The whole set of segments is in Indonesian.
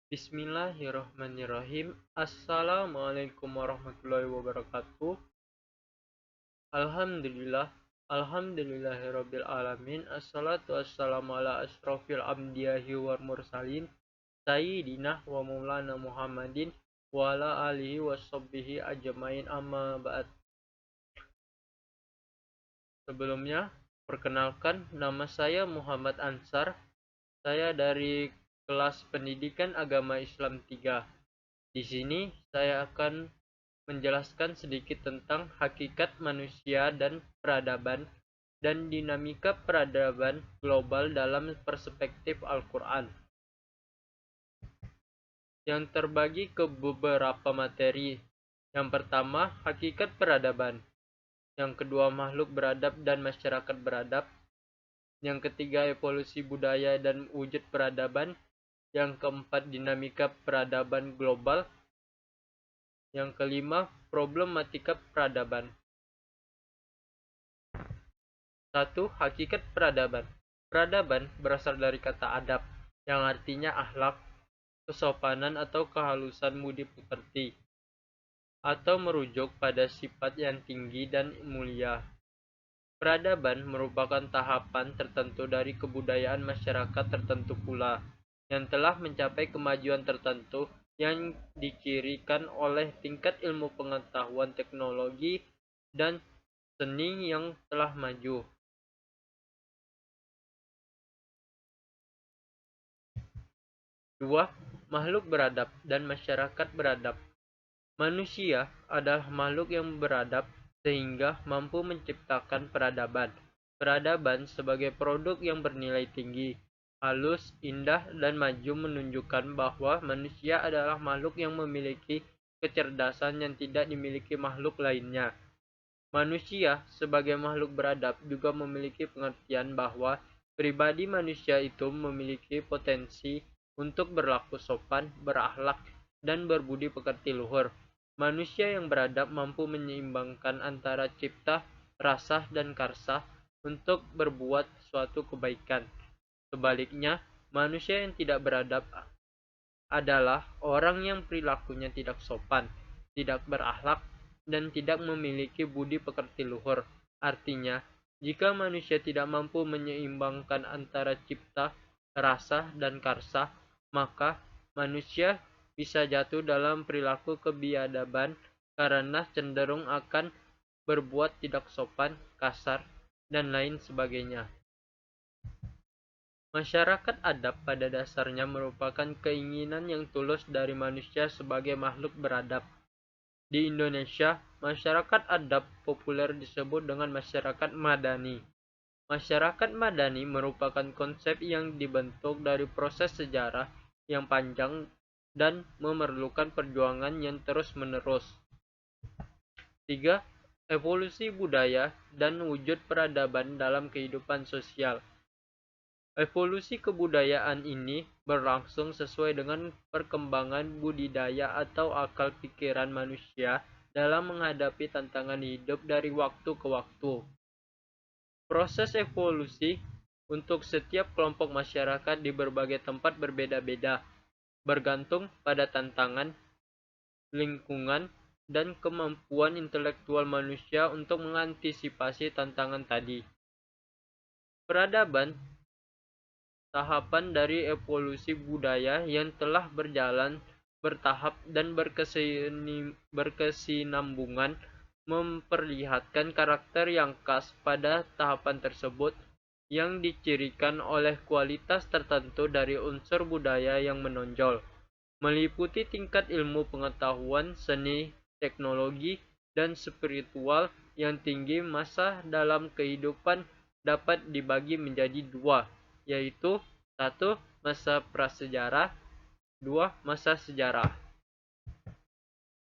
Bismillahirrahmanirrahim. Assalamualaikum warahmatullahi wabarakatuh. Alhamdulillah. Alhamdulillahirabbil alamin. Assalatu wassalamu ala asrofil anbiya'i wal mursalin. Sayyidina wa maulana Muhammadin wa ala alihi washabbihi ajmain, amma ba'd. Sebelumnya, perkenalkan, nama saya Muhammad Ansar. Saya dari kelas Pendidikan Agama Islam 3. Di sini saya akan menjelaskan sedikit tentang hakikat manusia dan peradaban dan dinamika peradaban global dalam perspektif Al-Quran, yang terbagi ke beberapa materi. Yang pertama, hakikat peradaban. Yang kedua, makhluk beradab dan masyarakat beradab. Yang ketiga, evolusi budaya dan wujud peradaban. Yang keempat, dinamika peradaban global. Yang kelima, problematika peradaban. 1. Hakikat peradaban. Peradaban berasal dari kata adab, yang artinya akhlak, kesopanan atau kehalusan budi pekerti, atau merujuk pada sifat yang tinggi dan mulia. Peradaban merupakan tahapan tertentu dari kebudayaan masyarakat tertentu pula, yang telah mencapai kemajuan tertentu yang dicirikan oleh tingkat ilmu pengetahuan, teknologi, dan seni yang telah maju. 2. Makhluk beradab dan masyarakat beradab. Manusia adalah makhluk yang beradab sehingga mampu menciptakan peradaban. Peradaban sebagai produk yang bernilai tinggi, halus, indah, dan maju menunjukkan bahwa manusia adalah makhluk yang memiliki kecerdasan yang tidak dimiliki makhluk lainnya. Manusia sebagai makhluk beradab juga memiliki pengertian bahwa pribadi manusia itu memiliki potensi untuk berlaku sopan, berakhlak, dan berbudi pekerti luhur. Manusia yang beradab mampu menyeimbangkan antara cipta, rasa, dan karsa untuk berbuat suatu kebaikan. Sebaliknya, manusia yang tidak beradab adalah orang yang perilakunya tidak sopan, tidak berakhlak, dan tidak memiliki budi pekerti luhur. Artinya, jika manusia tidak mampu menyeimbangkan antara cipta, rasa, dan karsa, maka manusia bisa jatuh dalam perilaku kebiadaban karena cenderung akan berbuat tidak sopan, kasar, dan lain sebagainya. Masyarakat adab pada dasarnya merupakan keinginan yang tulus dari manusia sebagai makhluk beradab. Di Indonesia, masyarakat adab populer disebut dengan masyarakat madani. Masyarakat madani merupakan konsep yang dibentuk dari proses sejarah yang panjang dan memerlukan perjuangan yang terus-menerus. 3. Evolusi budaya dan wujud peradaban dalam kehidupan sosial. Evolusi kebudayaan ini berlangsung sesuai dengan perkembangan budidaya atau akal pikiran manusia dalam menghadapi tantangan hidup dari waktu ke waktu. Proses evolusi untuk setiap kelompok masyarakat di berbagai tempat berbeda-beda, bergantung pada tantangan, lingkungan, dan kemampuan intelektual manusia untuk mengantisipasi tantangan tadi. Peradaban, tahapan dari evolusi budaya yang telah berjalan bertahap dan berkesinambungan, memperlihatkan karakter yang khas pada tahapan tersebut yang dicirikan oleh kualitas tertentu dari unsur budaya yang menonjol, meliputi tingkat ilmu pengetahuan, seni, teknologi, dan spiritual yang tinggi. Masa dalam kehidupan dapat dibagi menjadi dua, yaitu 1. Masa prasejarah, 2. Masa sejarah.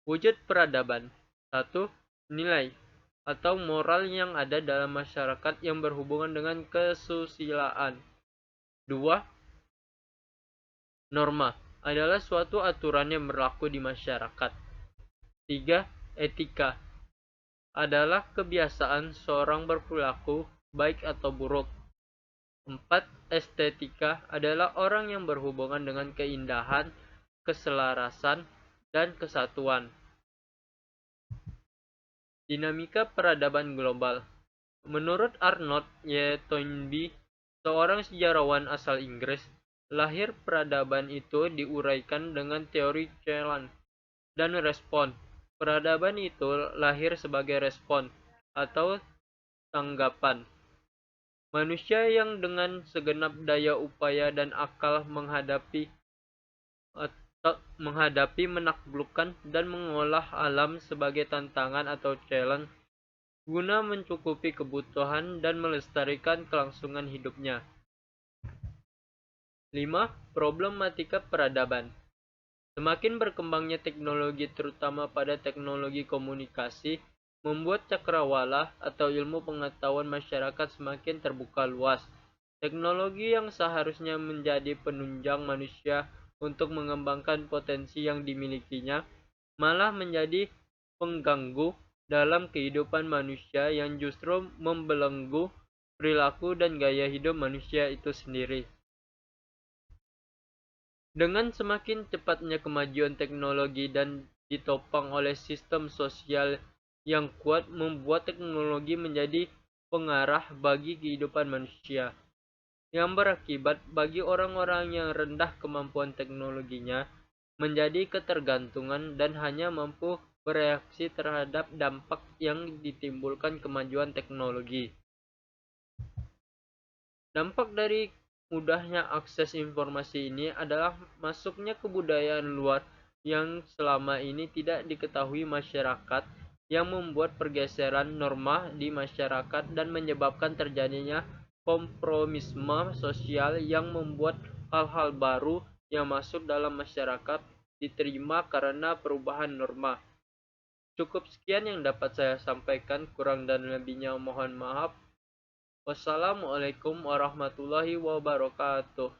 Wujud peradaban. 1. Nilai atau moral yang ada dalam masyarakat yang berhubungan dengan kesusilaan. 2. Norma adalah suatu aturan yang berlaku di masyarakat. 3. Etika adalah kebiasaan seorang berperilaku baik atau buruk. 4. Estetika adalah orang yang berhubungan dengan keindahan keselarasan, dan kesatuan. Dinamika peradaban global. Menurut Arnold Y. Toynbee, seorang sejarawan asal Inggris, lahir peradaban itu diuraikan dengan teori challenge dan respon. Peradaban itu lahir sebagai respon atau tanggapan. Manusia yang dengan segenap daya upaya dan akal menghadapi, menaklukkan, dan mengolah alam sebagai tantangan atau challenge guna mencukupi kebutuhan dan melestarikan kelangsungan hidupnya. 5. Problematika peradaban. Semakin berkembangnya teknologi terutama pada teknologi komunikasi, membuat cakrawala atau ilmu pengetahuan masyarakat semakin terbuka luas. Teknologi yang seharusnya menjadi penunjang manusia untuk mengembangkan potensi yang dimilikinya, malah menjadi pengganggu dalam kehidupan manusia yang justru membelenggu perilaku dan gaya hidup manusia itu sendiri. Dengan semakin cepatnya kemajuan teknologi dan ditopang oleh sistem sosial yang kuat, membuat teknologi menjadi pengarah bagi kehidupan manusia, yang berakibat bagi orang-orang yang rendah kemampuan teknologinya menjadi ketergantungan dan hanya mampu bereaksi terhadap dampak yang ditimbulkan kemajuan teknologi. Dampak dari mudahnya akses informasi ini adalah masuknya kebudayaan luar yang selama ini tidak diketahui masyarakat, yang membuat pergeseran norma di masyarakat dan menyebabkan terjadinya kompromisme sosial yang membuat hal-hal baru yang masuk dalam masyarakat diterima karena perubahan norma. Cukup sekian yang dapat saya sampaikan, kurang dan lebihnya mohon maaf. Wassalamualaikum warahmatullahi wabarakatuh.